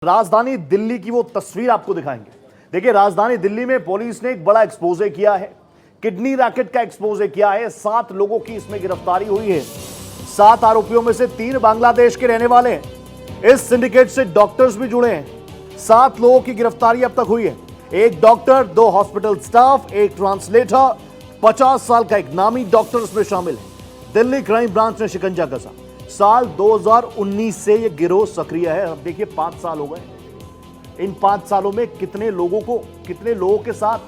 राजधानी दिल्ली की वो तस्वीर आपको दिखाएंगे। देखिए, राजधानी दिल्ली में पुलिस ने एक बड़ा एक्सपोजे किया है। किडनी रैकेट का एक्सपोजे किया है। 7 लोगों की इसमें गिरफ्तारी हुई है। 7 आरोपियों में से 3 बांग्लादेश के रहने वाले हैं। इस सिंडिकेट से डॉक्टर्स भी जुड़े हैं। 7 लोगों की गिरफ्तारी अब तक हुई है। एक डॉक्टर, 2 हॉस्पिटल स्टाफ, एक ट्रांसलेटर, 50 साल का एक नामी डॉक्टर इसमें शामिल है। दिल्ली क्राइम ब्रांच ने शिकंजा कसा। साल 2019 से ये गिरोह सक्रिय है। अब देखिए, 5 साल हो गए। इन 5 सालों में कितने लोगों के साथ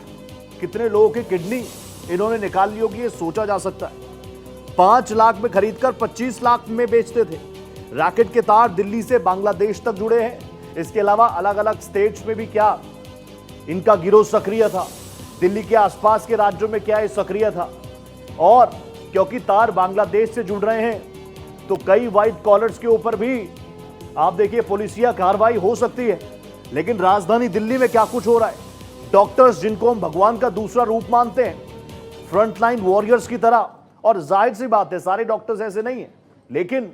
कितने लोगों की किडनी इन्होंने निकाल ली होगी, ये सोचा जा सकता है। 5 लाख में खरीदकर 25 लाख में बेचते थे। रैकेट के तार दिल्ली से बांग्लादेश तक जुड़े हैं। इसके अलावा अलग अलग स्टेट्स में भी क्या इनका गिरोह सक्रिय था, दिल्ली के आसपास के राज्यों में क्या ये सक्रिय था। और क्योंकि तार बांग्लादेश से जुड़ रहे हैं तो कई व्हाइट कॉलर्स के ऊपर भी आप देखिए पुलिसिया कार्रवाई हो सकती है। लेकिन राजधानी दिल्ली में क्या कुछ हो रहा है। डॉक्टर्स, जिनको हम भगवान का दूसरा रूप मानते हैं, फ्रंटलाइन वॉरियर्स की तरह, और जाहिर सी बात है सारे डॉक्टर्स ऐसे नहीं हैं, लेकिन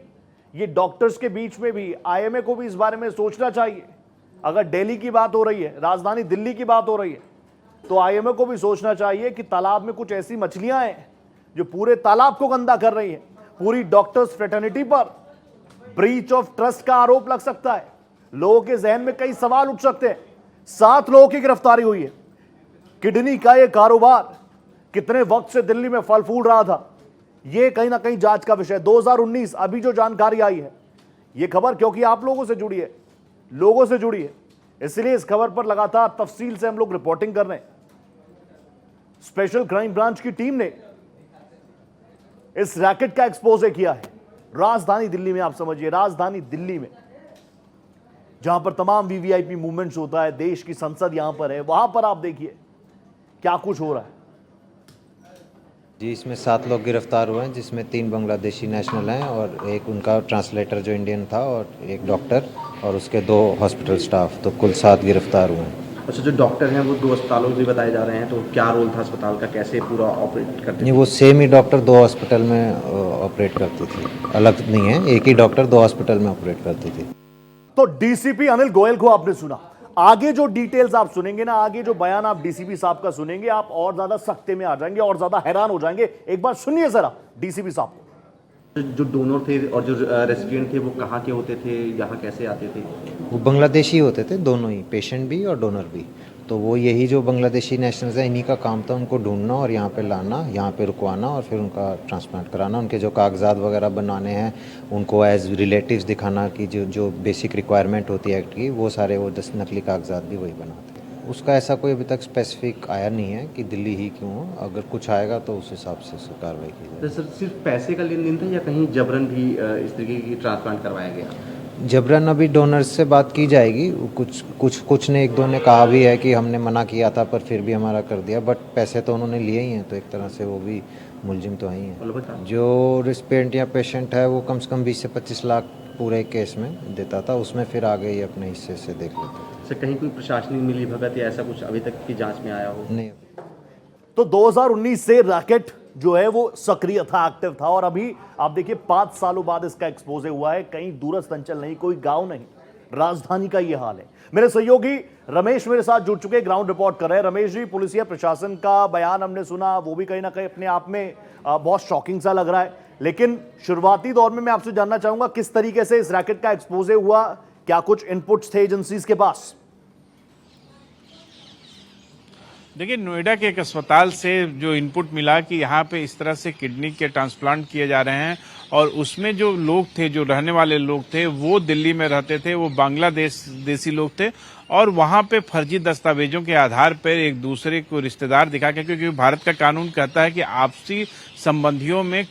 ये डॉक्टर्स के बीच में भी आईएमए को भी इस बारे में सोचना चाहिए। अगर दिल्ली की बात हो रही है, राजधानी दिल्ली की बात हो रही है, तो आईएमए को भी सोचना चाहिए कि तालाब में कुछ ऐसी मछलियां हैं जो पूरे तालाब को गंदा कर रही है। पूरी डॉक्टर्स फ्रेटर्निटी पर ब्रीच ऑफ ट्रस्ट का आरोप लग सकता है। लोगों के जहन में कई सवाल उठ सकते हैं। 7 लोगों की गिरफ्तारी हुई है। किडनी का यह कारोबार कितने वक्त से दिल्ली में फल फूल रहा था, यह कहीं ना कहीं जांच का विषय। 2019 अभी जो जानकारी आई है, यह खबर क्योंकि आप लोगों से जुड़ी है, लोगों से जुड़ी है, इसलिए इस खबर पर लगातार तफसील से हम लोग रिपोर्टिंग कर रहे हैं। स्पेशल क्राइम ब्रांच की टीम ने इस रैकेट का एक्सपोजे किया है राजधानी दिल्ली में। आप समझिए, राजधानी दिल्ली में जहां पर तमाम वीवीआईपी मूवमेंट्स होता है, देश की संसद यहां पर है, वहां पर आप देखिए क्या कुछ हो रहा है। जी, इसमें 7 लोग गिरफ्तार हुए हैं, जिसमें 3 बांग्लादेशी नेशनल हैं और एक उनका ट्रांसलेटर जो इंडियन था, और एक डॉक्टर और उसके 2 हॉस्पिटल स्टाफ। तो कुल 7 गिरफ्तार हुए हैं। अच्छा, जो डॉक्टर हैं वो 2 अस्पतालों में बताए जा रहे हैं, तो क्या रोल था अस्पताल का, कैसे पूरा ऑपरेट करते नहीं, वो सेम ही डॉक्टर 2 हॉस्पिटल में ऑपरेट करती थी, अलग नहीं है। एक ही डॉक्टर 2 हॉस्पिटल में ऑपरेट करती थी। तो डीसीपी अनिल गोयल को आपने सुना। आगे जो डिटेल्स आप सुनेंगे ना, आगे जो बयान आप डीसीपी साहब का सुनेंगे, आप और ज्यादा सख्ते में आ जाएंगे और ज्यादा हैरान हो जाएंगे। एक बार सुनिए जरा डीसीपी साहब को। जो डोनर थे और जो रेसिपिएंट थे वो कहाँ के होते थे, यहाँ कैसे आते थे? वो बांग्लादेशी होते थे, दोनों ही, पेशेंट भी और डोनर भी। तो वो यही जो बांग्लादेशी नेशनल्स हैं, इन्हीं का काम था उनको ढूंढना और यहाँ पे लाना, यहाँ पे रुकवाना और फिर उनका ट्रांसप्लांट कराना। उनके जो कागजात वगैरह बनाने हैं, उनको एज रिलेटिव्स दिखाना कि जो बेसिक रिक्वायरमेंट होती है एक्ट की, वो सारे वो 10 नकली कागजात भी वही बनाते हैं। उसका ऐसा कोई अभी तक स्पेसिफिक आया नहीं है कि दिल्ली ही क्यों हो। अगर कुछ आएगा तो उस हिसाब से कार्रवाई की जाएगी। तो सर, सिर्फ पैसे का लेन देन था या कहीं जबरन भी इस तरीके की ट्रांसप्लांट करवाया गया? जबरन अभी डोनर्स से बात की जाएगी। कुछ ने, 1-2 ने कहा भी है कि हमने मना किया था पर फिर भी हमारा कर दिया, बट पैसे तो उन्होंने लिए ही हैं, तो एक तरह से वो भी मुलजिम तो ही हैं। जो रिस्पेंट या पेशेंट है वो कम से कम 20 से 25 लाख पूरे केस में देता था, उसमें फिर आगे ही अपने हिस्से से देख लेते। सर, कहीं कोई प्रशासनिक मिली भगत या ऐसा कुछ अभी तक की जांच में आया हो? नहीं। तो 2019 से रैकेट जो है वो सक्रिय था, एक्टिव था, और अभी आप देखिए 5 सालों बाद इसका एक्सपोजे हुआ है। कहीं दूरस्थ अंचल नहीं, कोई गांव नहीं, राजधानी का ये हाल है। मेरे सहयोगी रमेश मेरे साथ जुड़ चुके, ग्राउंड रिपोर्ट कर रहे हैं। रमेश जी, पुलिसिया प्रशासन का बयान हमने सुना, वो भी कहीं ना कहीं अपने आप में बहुत शॉकिंग सा लग रहा है। लेकिन शुरुआती दौर में मैं आपसे जानना चाहूंगा किस तरीके से इस रैकेट का एक्सपोजे हुआ, क्या कुछ इनपुट्स थे एजेंसीज के पास? देखिए, नोएडा के एक अस्पताल से जो इनपुट मिला कि यहाँ पे इस तरह से किडनी के ट्रांसप्लांट किए जा रहे हैं, और उसमें जो लोग थे, जो रहने वाले लोग थे, वो दिल्ली में रहते थे, वो देसी लोग थे, और वहाँ पे फर्जी दस्तावेजों के आधार पर एक दूसरे को रिश्तेदार दिखा के, क्योंकि भारत का कानून कहता है कि आपसी संबंधियों में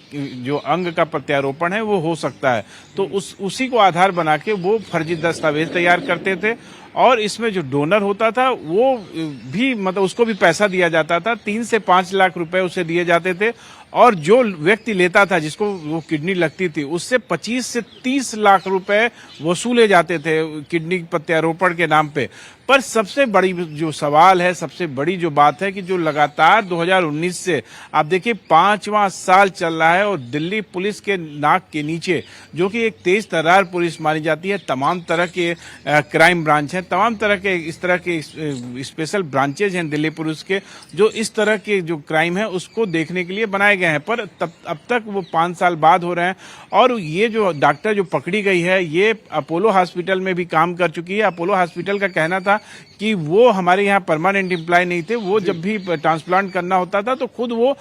जो अंग का प्रत्यारोपण है वो हो सकता है, तो उसी को आधार बना के वो फर्जी दस्तावेज तैयार करते थे। और इसमें जो डोनर होता था वो भी, मतलब उसको भी पैसा दिया जाता था, 3 से 5 लाख रुपए उसे दिए जाते थे, और जो व्यक्ति लेता था, जिसको वो किडनी लगती थी, उससे 25 से 30 लाख रुपए वसूले जाते थे किडनी प्रत्यारोपण के नाम पे। पर सबसे बड़ी जो सवाल है, सबसे बड़ी जो बात है कि जो लगातार 2019 से आप देखिए 5वां साल चल रहा है और दिल्ली पुलिस के नाक के नीचे, जो कि एक तेज तर्रार पुलिस मानी जाती है, तमाम तरह के क्राइम ब्रांच हैं, तमाम तरह के इस तरह के स्पेशल ब्रांचेज हैं दिल्ली पुलिस के, जो इस तरह के जो क्राइम है उसको देखने के लिए बनाए गए हैं। पर अब तक वो 5 साल बाद हो रहे हैं। और ये जो डॉक्टर जो पकड़ी गई है, ये अपोलो हॉस्पिटल में भी काम कर चुकी है। अपोलो हॉस्पिटल का कहना था कि वो हमारे यहाँ परमानेंट एम्प्लॉय नहीं थे, वो जब भी ट्रांसप्लांट करना होता था तो खुद वो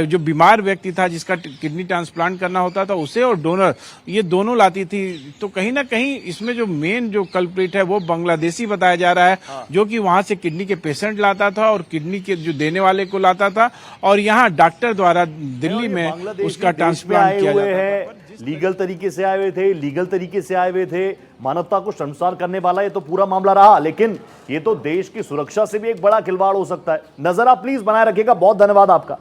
जो बीमार व्यक्ति था जिसका किडनी ट्रांसप्लांट करना होता था उसे और डोनर, ये दोनों लाती थी। तो कहीं ना कहीं इसमें जो मेन जो कल्प्रिट है वो बांग्लादेशी बताया जा रहा है, जो कि वहां से किडनी के पेशेंट लाता था और किडनी के जो देने वाले को लाता था, और यहाँ डॉक्टर द्वारा दिल्ली में उसका ट्रांसप्लांट किया जाता था। लीगल तरीके से आए हुए थे, लीगल तरीके से आए हुए थे, मानवता को शर्मसार करने वाला ये तो पूरा मामला रहा, लेकिन ये तो देश की सुरक्षा से भी एक बड़ा खिलवाड़ हो सकता है। नजर आप प्लीज बनाए रखिएगा। बहुत धन्यवाद आपका।